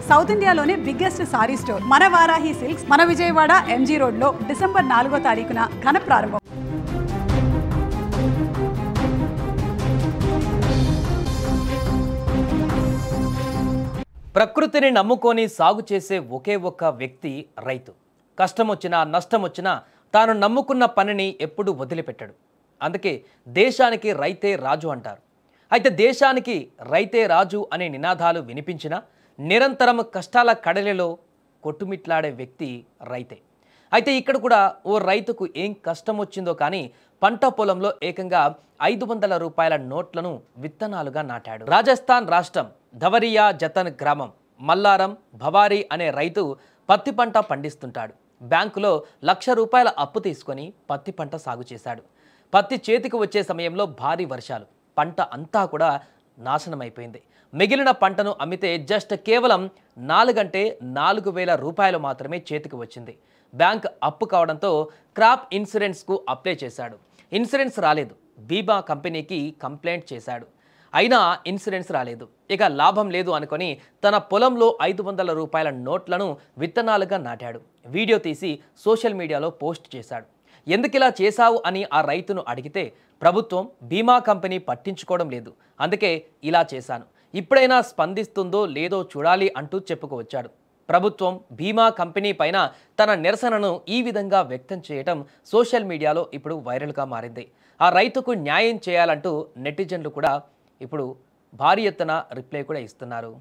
South ఇండియాలోనే biggest sorry store మన Varahi silks మన విజయవాడ ఎంజీ రోడ్ లో డిసెంబర్ 4వ తారీఖున ఘన ప్రారంభం. ప్రకృతిని నమ్ముకొని సాగు చేసే ఒకే ఒక్క వ్యక్తి రైతు. కష్టం వచ్చినా నష్టం వచ్చినా తాను నమ్ముకున్న పనిని ఎప్పుడూ వదిలిపెట్టాడు. అందుకే దేశానికి రైతే రాజు అంటారు. అయితే దేశానికి రైతే రాజు అనే నినాదాలు వినిపించినా నిరంతరం కష్టాల కడలిలో కొట్టుమిట్లాడే వ్యక్తి రైతే. అయితే ఇక్కడ కూడా ఓ రైతుకు ఏం కష్టం వచ్చిందో కానీ పంట పొలంలో ఏకంగా 500 రూపాయల నోట్లను విత్తనాలుగా నాటాడు. రాజస్థాన్ రాష్ట్రం ధవరియా జతన్ గ్రామం మల్లారం భవారీ అనే రైతు పత్తి పంట పండిస్తుంటాడు. బ్యాంకులో 1,00,000 రూపాయల అప్పు తీసుకొని పత్తి పంట సాగు చేశాడు. పత్తి చేతికి వచ్చే సమయంలో భారీ వర్షాలు, పంట అంతా కూడా నాశనమైపోయింది. మిగిలిన పంటను అమ్మితే జస్ట్ కేవలం 4,000 రూపాయలు మాత్రమే చేతికి వచ్చింది. బ్యాంక్ అప్పు కావడంతో క్రాప్ ఇన్సూరెన్స్కు అప్లై చేశాడు. ఇన్సూరెన్స్ రాలేదు. బీమా కంపెనీకి కంప్లైంట్ చేశాడు. అయినా ఇన్సూరెన్స్ రాలేదు. ఇక లాభం లేదు అనుకొని తన పొలంలో 500 రూపాయల నోట్లను విత్తనాలుగా నాటాడు. వీడియో తీసి సోషల్ మీడియాలో పోస్ట్ చేశాడు. ఎందుకిలా చేశావు అని ఆ రైతును అడిగితే ప్రభుత్వం బీమా కంపెనీ పట్టించుకోవడం లేదు, అందుకే ఇలా చేశాను, ఇప్పుడైనా స్పందిస్తుందో లేదో చూడాలి అంటూ చెప్పుకోవచ్చాడు. ప్రభుత్వం బీమా కంపెనీ పైన తన నిరసనను ఈ విధంగా వ్యక్తం చేయటం సోషల్ మీడియాలో ఇప్పుడు వైరల్గా మారింది. ఆ రైతుకు న్యాయం చేయాలంటూ నెటిజన్లు కూడా ఇప్పుడు భారీ ఎత్తున రిప్లై కూడా ఇస్తున్నారు.